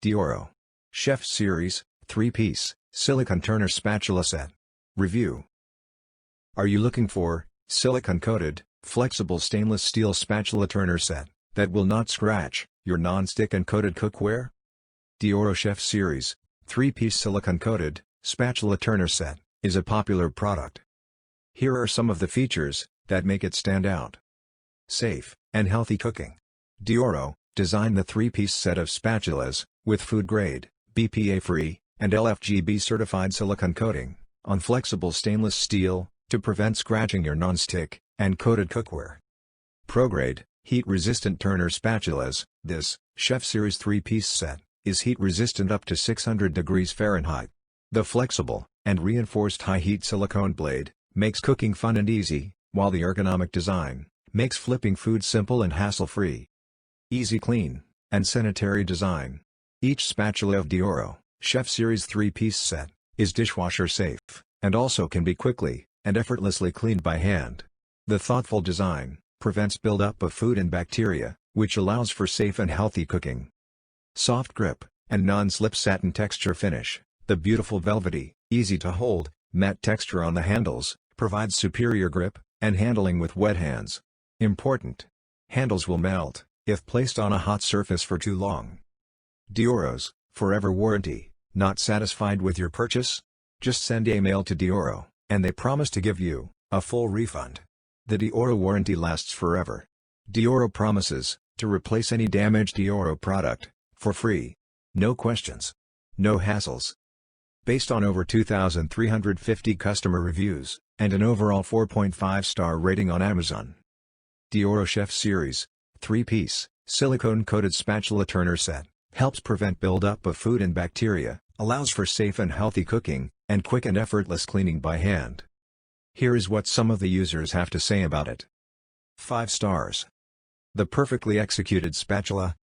Dioro Chef Series 3-piece silicone turner spatula set. Review. Are you looking for silicone-coated, flexible stainless steel spatula turner set that will not scratch your non-stick and coated cookware? Dioro Chef Series 3-piece silicone-coated spatula turner set is a popular product. Here are some of the features that make it stand out. Safe and healthy cooking. Dioro designed the 3-piece set of spatulas with food-grade, BPA-free, and LFGB certified silicone coating on flexible stainless steel to prevent scratching your non-stick and coated cookware. Pro-grade, heat-resistant turner spatulas. This Chef Series 3-piece set is heat-resistant up to 600 degrees Fahrenheit. The flexible and reinforced high-heat silicone blade makes cooking fun and easy, while the ergonomic design makes flipping food simple and hassle-free. Easy clean and sanitary design. Each spatula of Dioro Chef Series 3-piece set is dishwasher safe and also can be quickly and effortlessly cleaned by hand. The thoughtful design prevents buildup of food and bacteria, which allows for safe and healthy cooking. Soft grip and non-slip satin texture finish. The beautiful velvety, easy-to-hold, matte texture on the handles provides superior grip and handling with wet hands. Important: handles will melt if placed on a hot surface for too long. Dioro's forever warranty. Not satisfied with your purchase? Just send a mail to Dioro, and they promise to give you a full refund. The Dioro warranty lasts forever. Dioro promises to replace any damaged Dioro product for free. No questions. No hassles. Based on over 2,350 customer reviews and an overall 4.5-star rating on Amazon. Dioro Chef Series 3-piece silicone-coated spatula turner set helps prevent buildup of food and bacteria, allows for safe and healthy cooking, and quick and effortless cleaning by hand. Here is what some of the users have to say about it. 5 stars. The perfectly executed spatula.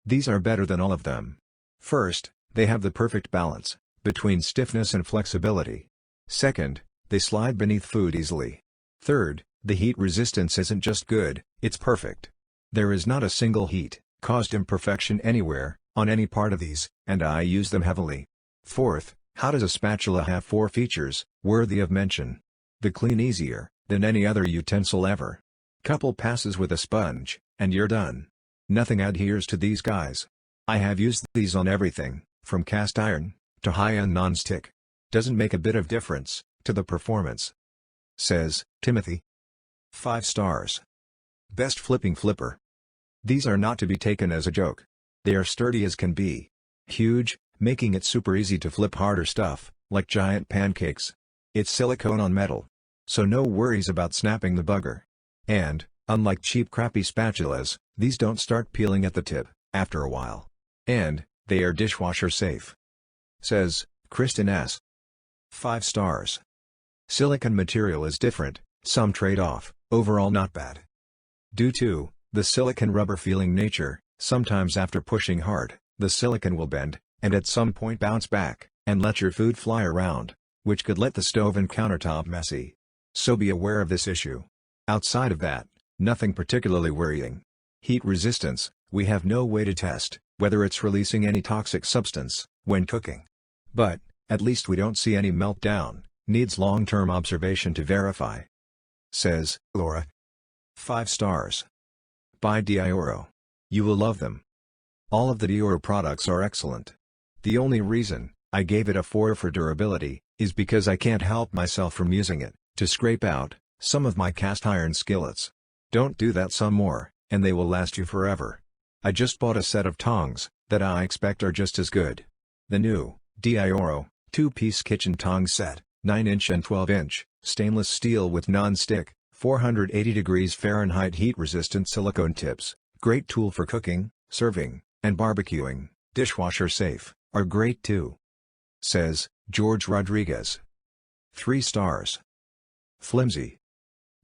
These are better than all of them. First, they have the perfect balance between stiffness and flexibility. Second, they slide beneath food easily. Third, the heat resistance isn't just good, it's perfect. There is not a single heat-caused imperfection anywhere, on any part of these, and I use them heavily. Fourth, how does a spatula have 4 features worthy of mention? The clean easier than any other utensil ever. Couple passes with a sponge, and you're done. Nothing adheres to these guys. I have used these on everything, from cast iron to high-end non-stick. Doesn't make a bit of difference to the performance. Says Timothy. 5 stars. Best flipping flipper. These are not to be taken as a joke. They are sturdy as can be. Huge, making it super easy to flip harder stuff, like giant pancakes. It's silicone on metal, so no worries about snapping the bugger. And, unlike cheap crappy spatulas, these don't start peeling at the tip after a while. And, they are dishwasher safe. Says Kristins. 5 stars. Silicone material is different, some trade-off, overall not bad. Due to the silicone rubber feeling nature, sometimes after pushing hard, the silicone will bend, and at some point bounce back, and let your food fly around, which could let the stove and countertop messy. So be aware of this issue. Outside of that, nothing particularly worrying. Heat resistance, we have no way to test whether it's releasing any toxic substance when cooking. But, at least we don't see any meltdown, needs long-term observation to verify. Says Laura. 5 stars. Buy Dioro. You will love them. All of the Dioro products are excellent. The only reason I gave it a 4 for durability is because I can't help myself from using it to scrape out some of my cast iron skillets. Don't do that some more, and they will last you forever. I just bought a set of tongs that I expect are just as good. The new Dioro 2-piece kitchen tongs set, 9-inch and 12-inch, stainless steel with non-stick, 480 degrees Fahrenheit heat-resistant silicone tips, great tool for cooking, serving, and barbecuing, dishwasher safe, are great too. Says George Rodriguez. 3 stars. Flimsy.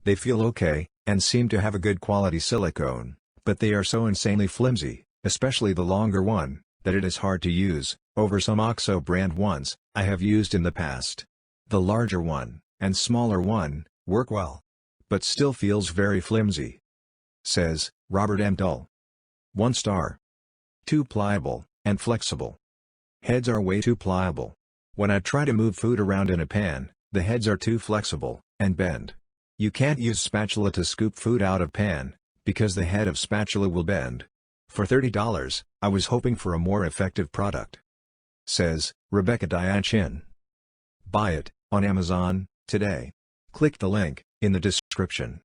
They feel okay, and seem to have a good quality silicone, but they are so insanely flimsy, especially the longer one, that it is hard to use over some OXO brand ones I have used in the past. The larger one, and smaller one, work well, but still feels very flimsy. Says Robert M. Dull. 1 star. Too pliable, and flexible. Heads are way too pliable. When I try to move food around in a pan, the heads are too flexible, and bend. You can't use spatula to scoop food out of pan, because the head of spatula will bend. For $30, I was hoping for a more effective product. Says Rebecca Diachin. Buy it on Amazon today. Click the link in the description.